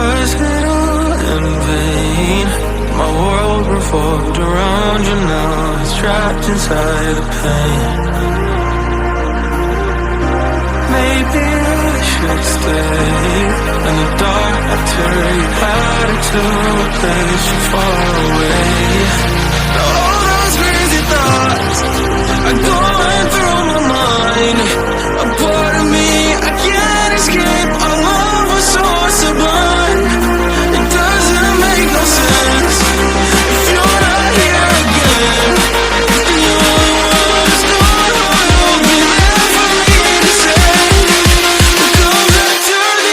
Was it all in vain? My world revolved around you, now it's trapped inside the pain. Maybe I should stay in the dark after you had it to a place so far away. Now all those crazy thoughts are going through my mind. A part of me I can't escape. Our love was so sublime. It doesn't make no sense if you're not here again. If the only one who's gone will be there for me to say, we'll come back to the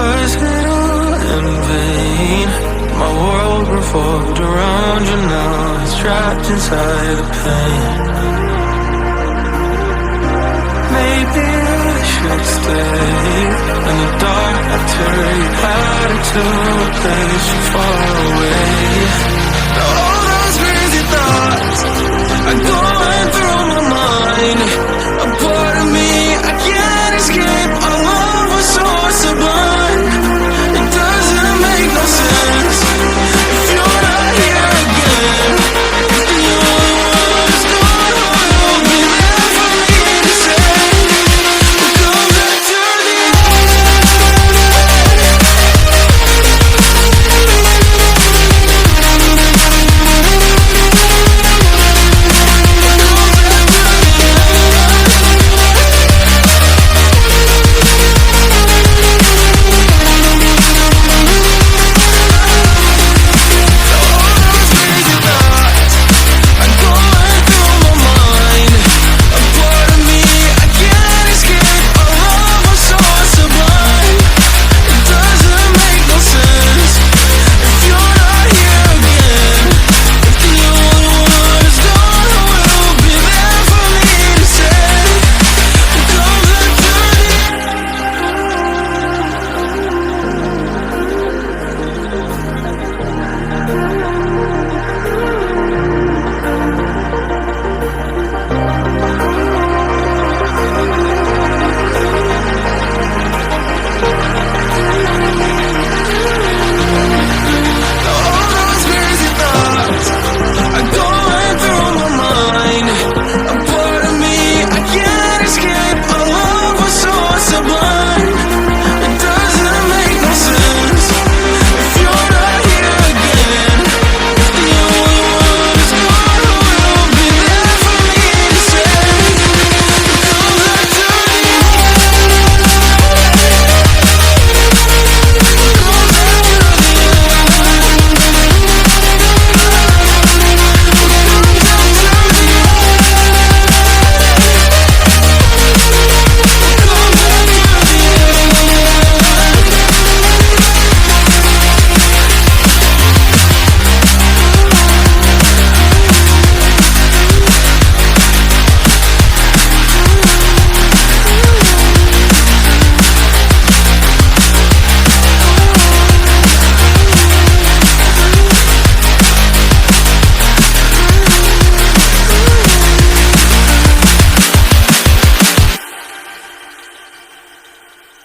Was it all in vain? My world revolved around you, now it's trapped inside the pain. Maybe I should stay in the dark after you had it to a place so far away. Now all those crazy thoughts are going through my mind.